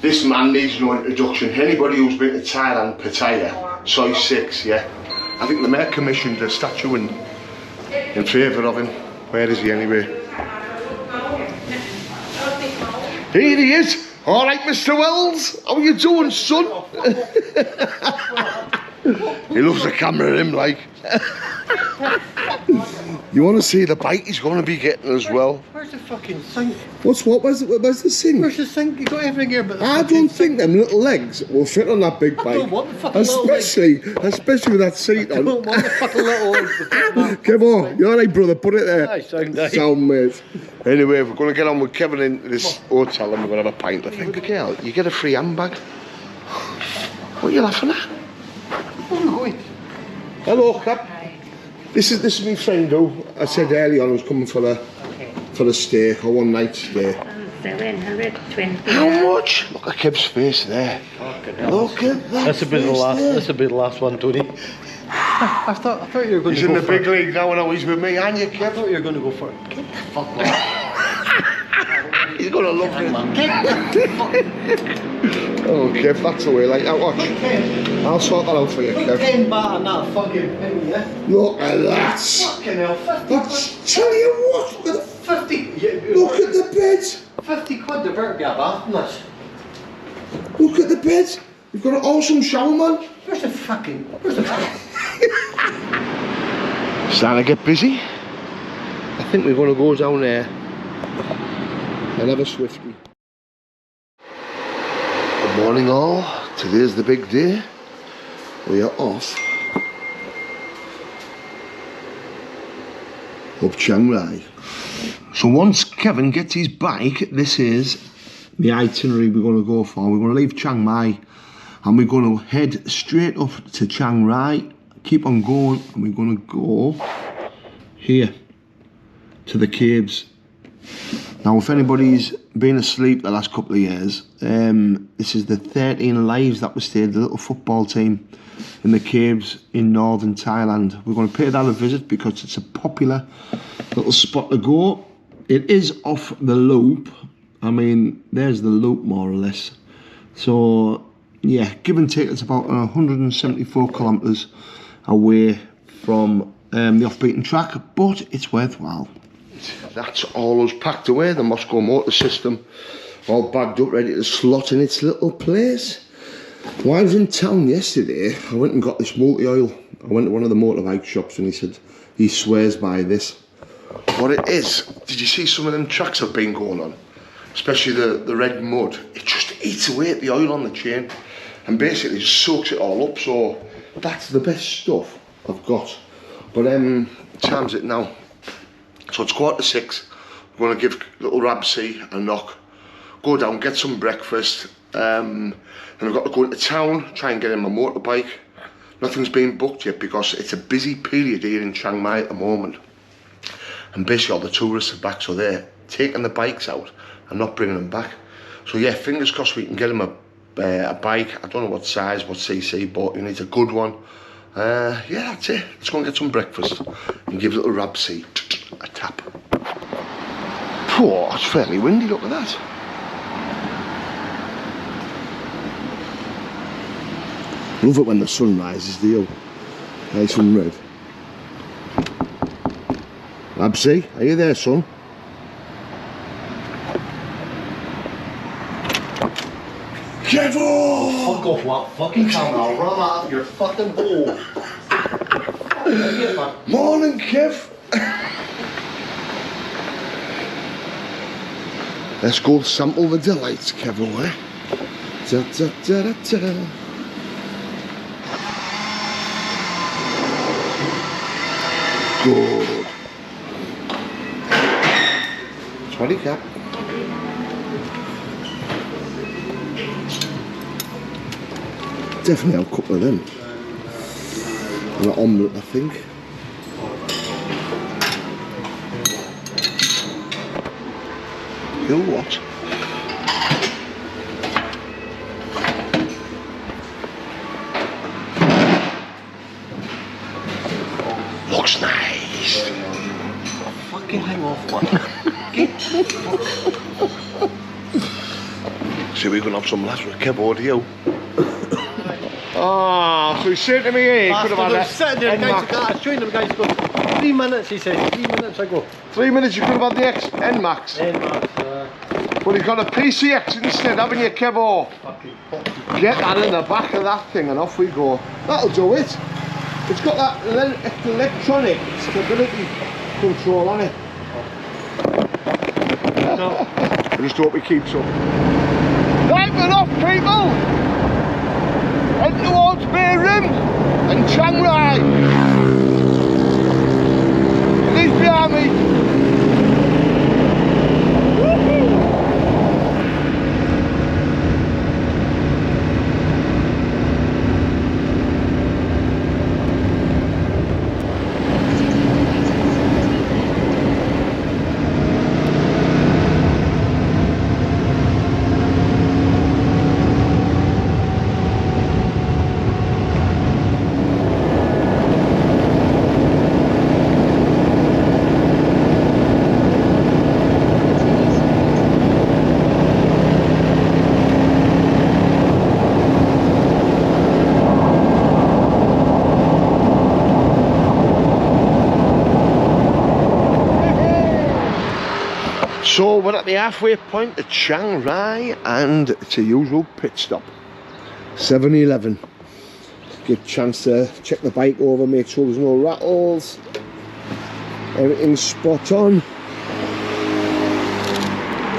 This man needs no introduction. Anybody who's been to Thailand, Pattaya, size 6, yeah. I think the mayor commissioned a statue in favour of him. Where is he anyway? Here he is. All right, Mr. Wells. How are you doing, son? He loves the camera, him like. You want to see the bike he's going to be getting as well? Where's the fucking sink? What's what? Where's the sink? Where's the sink? You got everything here but the I don't think them little legs will fit on that big bike. I don't want the fucking little legs. Especially with that seat on. I don't want the fucking little legs. Come on, you alright, brother? Put it there. Aye, sound mate. Anyway, we're going to get on with Kevin in this hotel and we're going to have a pint, I think. Girl, you get a free handbag. What are you laughing at? Where are you going? Hello, Cap. This is my friend who I said earlier on was coming for a stay, a one night stay. 720. How much? Look at Kev's face there. Look at that. This will be the last one, Tony. I thought you were going to go for it. He's in the big league now and he's with me, aren't you, Kev? I thought you were going to go for it. Get the fuck off. He's going to love it. Oh, Kev, that's the way, like that. Watch. I'll sort that out for you, Kev. 10 baht on that fucking thing, yeah? Look at that. Fucking hell, 50 tell you what, look at 50. Look at the bed. 50 quid, there better be a bath in this. Look at the bed. You've got an awesome shower, man. Where's the fucking... Starting to get busy. I think we're going to go down there and have a swifty. Good morning all. Today's the big day. We are off up Chiang Rai. So once Kevin gets his bike, this is the itinerary we're going to go for. We're going to leave Chiang Mai and we're going to head straight up to Chiang Rai, keep on going, and we're going to go here to the caves. Now if anybody's been asleep the last couple of years, this is the 13 lives that we stayed, the little football team in the caves in northern Thailand. We're going to pay that a visit because it's a popular little spot to go. It is off the loop. I mean, there's the loop more or less. So yeah, give and take, it's about 174 kilometres away from the off-beaten track, but it's worthwhile. That's all us packed away, the Moscow motor system, all bagged up, ready to slot in its little place. While I was in town yesterday, I went and got this multi-oil. I went to one of the motorbike shops and he said he swears by this. What it is, did you see some of them tracks have been going on? Especially the red mud. It just eats away at the oil on the chain and basically just soaks it all up. So that's the best stuff I've got. But time's it now. So it's 6:15. We're going to give little Rabsy a knock, go down, get some breakfast, and I've got to go into town, try and get in my motorbike. Nothing's been booked yet because it's a busy period here in Chiang Mai at the moment. And basically all the tourists are back, so they're taking the bikes out and not bringing them back. So yeah, fingers crossed we can get him a bike. I don't know what size, what cc, but he needs a good one. Yeah, that's it. Let's go and get some breakfast and give little Rabsy a tap. Oh, it's fairly windy, look at that. Love it when the sun rises, do you? Nice and red. Rabsy, are you there, son? Kevo! Fuck off, what? Fucking camera, I'll run out of your fucking hole. Morning, Kev. Let's go sample the delights, Kevo, eh? Da, da, da, da, da. Good. 20 cap. Definitely have a couple of them. And an omelette, I think. You know what? Looks nice. Fucking hang off, man. Get the fuck. See, we're going to have some laughs with Kev over here. Oh, so he's saying to me, hey, he could have had sitting there, guys, I was showing them guys, go, 3 minutes, he said, 3 minutes I go. 3 minutes, you could have had the N-Max. But he's got a PCX instead, haven't you, Kevo? Get that in the back of that thing and off we go. That'll do it. It's got that electronic stability control on it. I just hope it keeps up. Right, we're off, people! Head towards Mae Rim and Chiang Rai. Please behind me. So we're at the halfway point at Chiang Rai and it's a usual pit stop. 7-Eleven. Give a chance to check the bike over, make sure there's no rattles. Everything's spot on.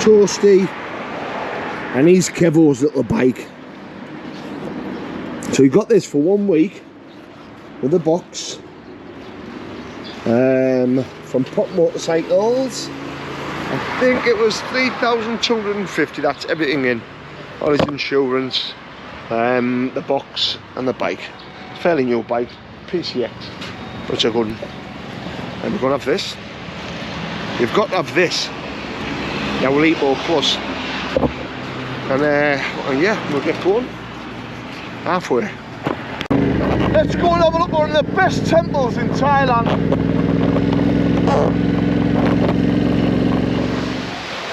Toasty. And he's Kevo's little bike. So he got this for 1 week with a box from Pop Motorcycles. I think it was 3,250, that's everything in. All his insurance, the box and the bike. Fairly new bike, PCX, which a good one. And we're going to have this. You've got to have this. Yeah, we'll eat more plus. And yeah, we'll get going. Halfway. Let's go and have a look at one of the best temples in Thailand.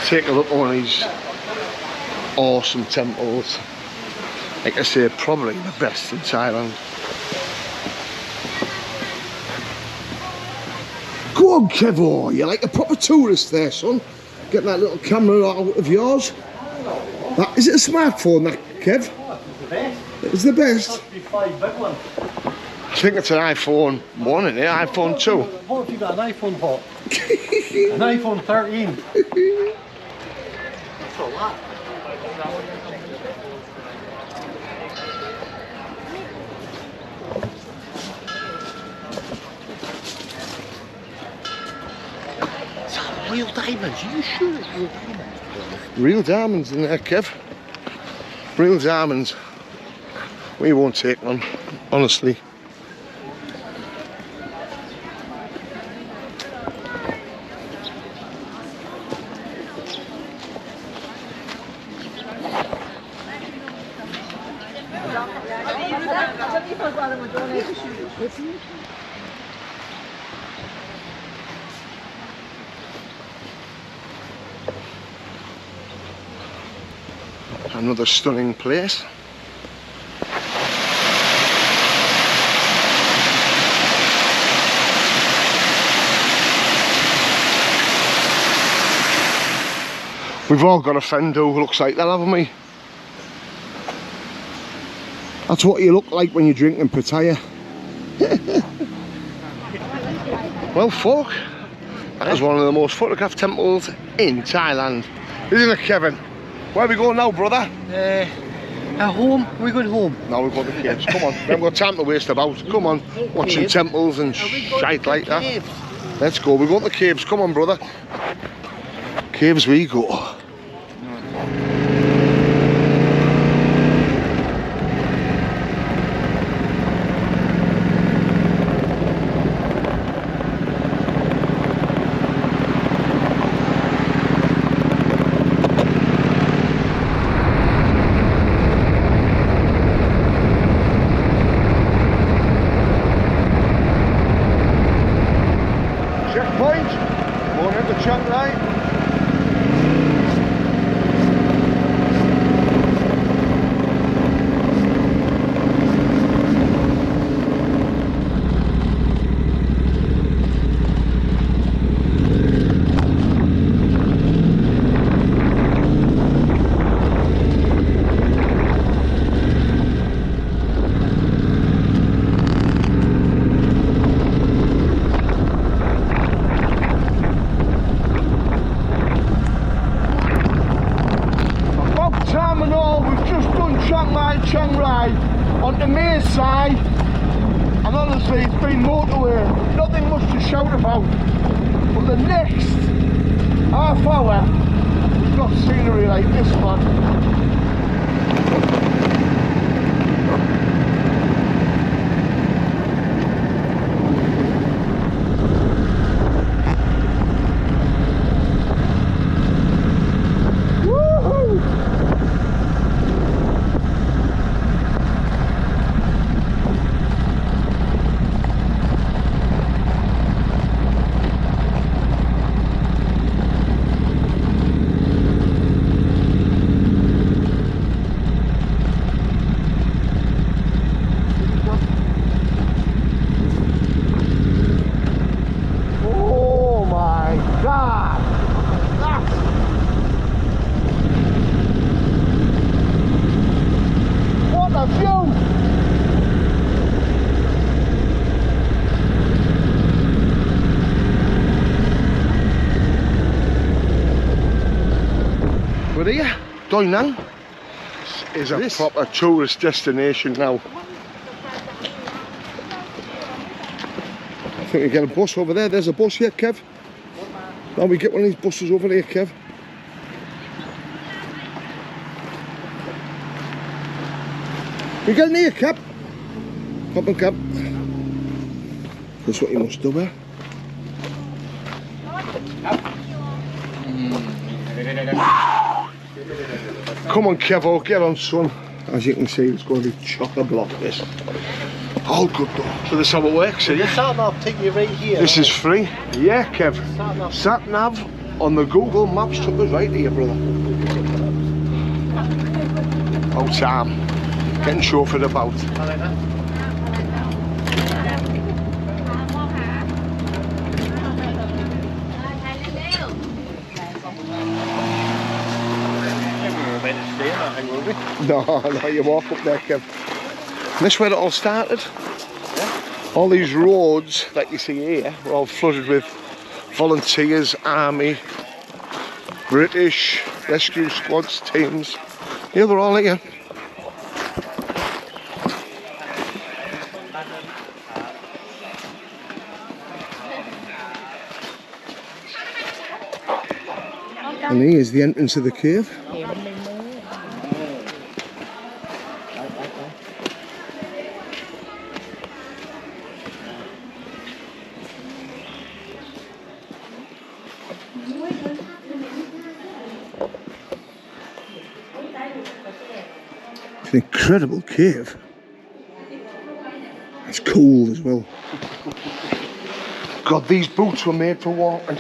Take a look at one of these awesome temples. Like I say, probably the best in Thailand. Go on, Kevo, you're like a proper tourist there, son. Get that little camera out of yours. Is it a smartphone, that, Kev? It's the best. I think it's an iPhone 1 in it, iPhone 2. What if you got an iPhone hot? An iPhone 13. That's a lot. Real diamonds, are you sure it's real diamonds? Real diamonds in there, Kev. Real diamonds. We won't take one, honestly. Another stunning place. We've all got a friend who looks like that, haven't we? That's what you look like when you're drinking Pattaya. Well, folk, that is one of the most photographed temples in Thailand, isn't it, Kevin? Where are we going now, brother? Home? We're going home. No, we're going to the caves. Come on, we haven't got time to waste about. Come on, watching temples and shite like that. Let's go, we're going to the caves. Come on, brother. Caves we go. Checkpoint, going into Chiang Rai. way. Nothing much to shout about. But the next half hour, we've got scenery like this, man. We're here, Doi Nang. This is a proper tourist destination now. I think we get a bus over there. There's a bus here, Kev. Now we get one of these buses over here, Kev. We getting here, Kev? Come on, Kev. That's what you must do, eh? Come on, Kevo, get on, son. As you can see, it's going to be chock-a-block, this. All good, though. So this is how it works, see? Sat-nav take you right here. This is free. Yeah, Kev. Sat-nav on the Google Maps took us right here, brother. Oh, Sam. Getting chauffeured about. No, you walk up there, Kev. This is where it all started. Yeah. All these roads that you see here were all flooded with volunteers, army, British, rescue squads, teams. Yeah, they're all here. And here's the entrance of the cave. It's an incredible cave. It's cool as well. God, these boots were made for walking.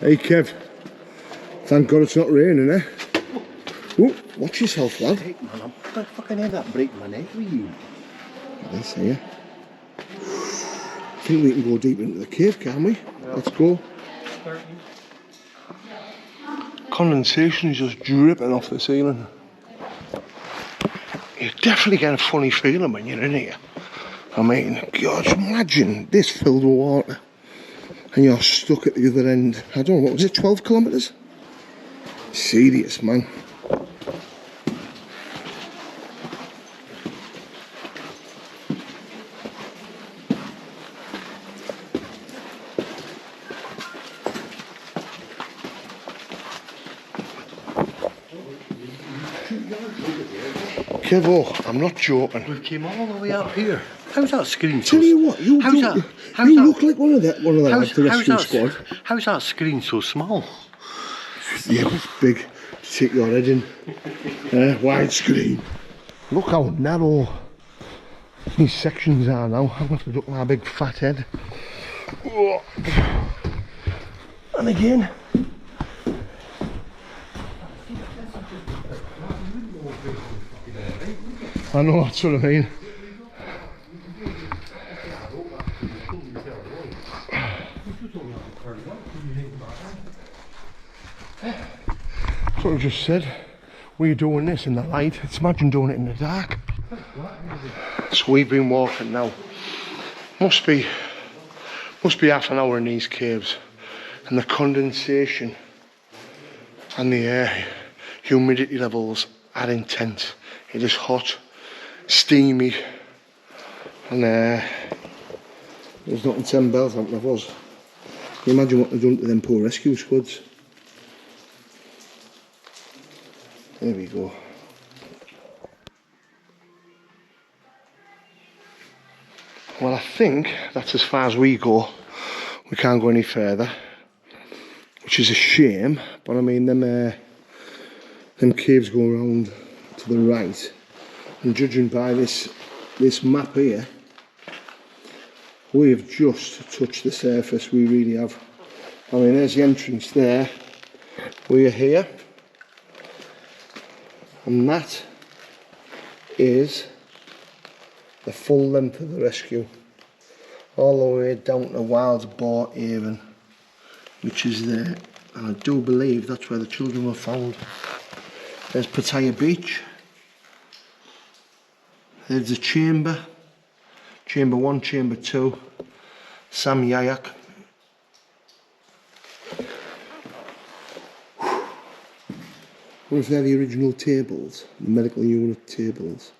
Hey Kev, thank God it's not raining, eh? Ooh, watch yourself, lad. Hey, man, I'm fucking head that break my neck with you. I see ya. I think we can go deep into the cave, can we? Yeah. Let's go. Condensation is just dripping off the ceiling. You definitely get a funny feeling when you're in here. I mean, God, imagine this filled with water and you're stuck at the other end. I don't know, what was it, 12 kilometres? Serious, man. Kevo, I'm not joking. We came all the way up here. How's that screen so? Tell you what, you look like one of the lads, the rescue squad. How's that screen so small? Yeah, it's big to take your head in. Wide screen. Look how narrow these sections are now. I'm going to have to look at my big fat head. And again. I know, that's what I mean. That's what I just said. We're doing this in the light. It's imagine doing it in the dark. So we've been walking now. Must be half an hour in these caves. And the condensation and the air humidity levels are intense. It is hot, steamy, and there's not 10 bells out of us. Can you imagine what they've done to them poor rescue squads? There we go. Well, I think that's as far as we go. We can't go any further, which is a shame. But I mean, them caves go around to the right, and judging by this map here, we have just touched the surface. We really have. I mean, there's the entrance there. We are here, and that is the full length of the rescue, all the way down to Wild Boar Haven, which is there, and I do believe that's where the children were found. There's Pattaya Beach, there's the chamber 1, chamber 2, Sam Yayak. What if they're the original tables, the medical unit tables?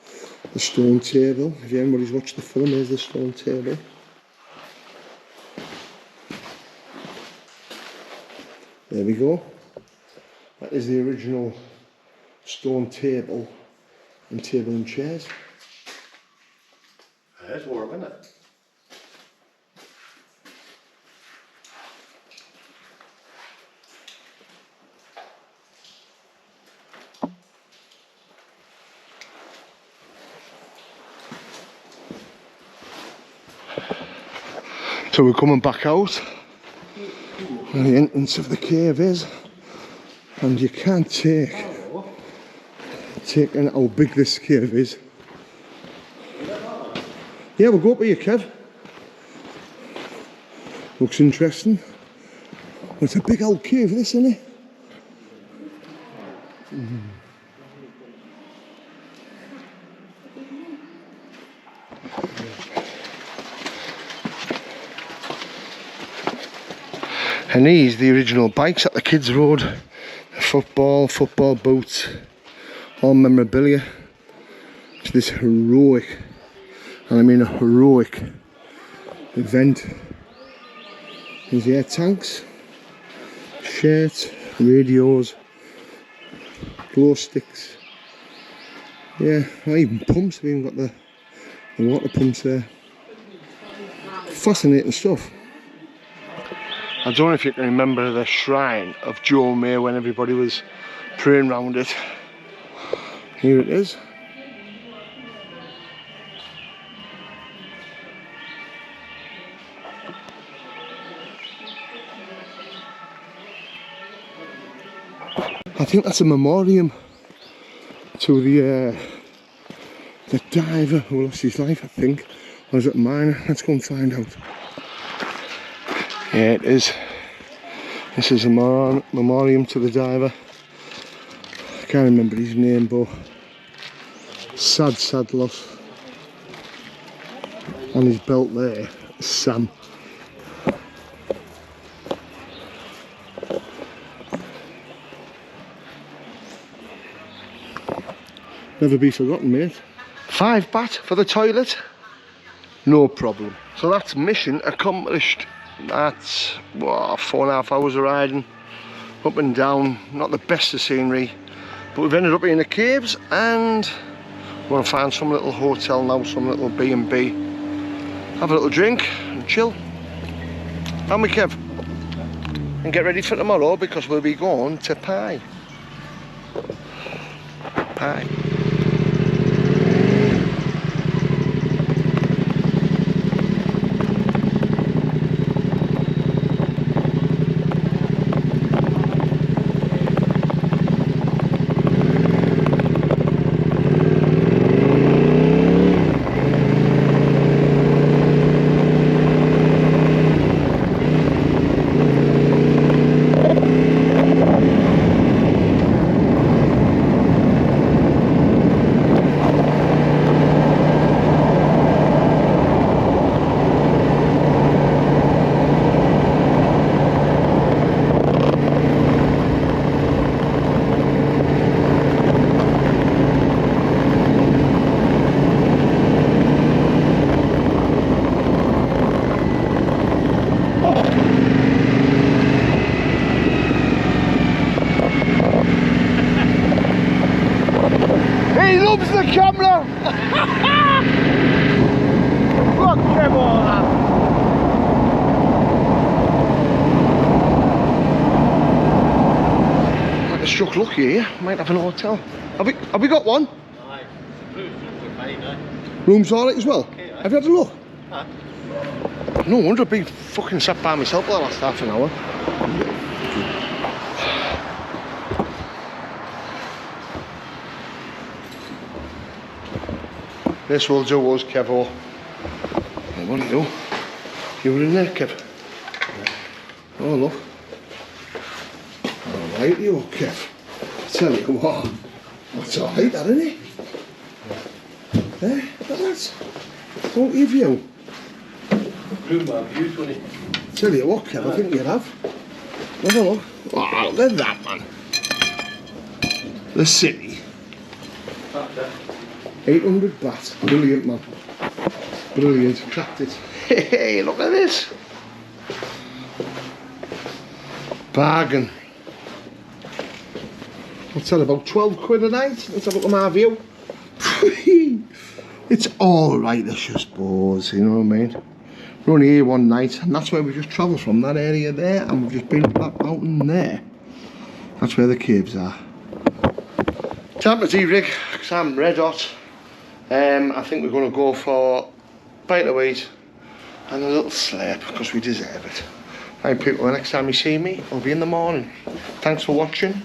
The stone table, if anybody's watched the film, there's the stone table. There we go. That is the original stone table and chairs. There's warm, isn't it? So we're coming back out where the entrance of the cave is, and you can't take in how big this cave is. Yeah, we'll go up here, Kev. Looks interesting. Well, it's a big old cave, this, isn't it? And these, the original bikes that the kids rode, the football boots, all memorabilia to this heroic, and I mean a heroic event. There's the air tanks, shirts, radios, glow sticks, yeah, even pumps. We've even got the water pumps there. Fascinating stuff. I don't know if you can remember the shrine of Joe May when everybody was praying around it. Here it is. I think that's a memoriam to the diver who lost his life, I think. Or is it a miner? Let's go and find out. Yeah, it is. This is a memoriam to the diver. I can't remember his name, but sad loss. On his belt there, Sam. Never be forgotten, mate. 5 baht for the toilet? No problem. So that's mission accomplished. That's 4.5 hours of riding up and down. Not the best of scenery, but we've ended up in the caves, and we're going to find some little hotel now, some little B&B, have a little drink and chill. And we Kev, and get ready for tomorrow, because we'll be going to Pai. Look, Trevor! Might have struck lucky here. Might have an hotel. Have we got one? Room's alright as well? Have you had a look? No wonder I've been fucking sat by myself for the last half an hour. This will do us, Kevo. Hey, what do you do? You were in there, Kev? Oh, look. Alright, you are, Kev. I tell you what. That's alright, that, isn't it? Eh? That's... Don't you view? Tell you what, Kev, I think you'd have. Have a look. Oh, look at that, man. The city. 800 baht. Brilliant, man. Brilliant. Cracked it. Hey, look at this. Bargain. What's that, about 12 quid a night? Let's have a look at my view. It's alright, it's just bores, you know what I mean? We're only here one night, and that's where we just travelled from, that area there, and we've just been back mountain there. That's where the caves are. Time to de-rig, because I'm red hot. I think we're going to go for a bite of wheat and a little sleep, because we deserve it. Right, people, the next time you see me, it'll be in the morning. Thanks for watching,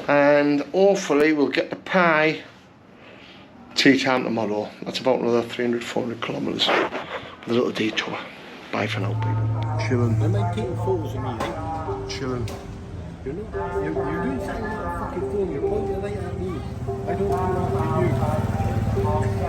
and hopefully we'll get the pie tea time tomorrow. That's about another 300-400 kilometres with a little detour. Bye for now, people. Chilling. I might take photos of me, eh? Chilling. You know, you're doing something with a fucking phone, you're pointing the light at me. I don't do that to you.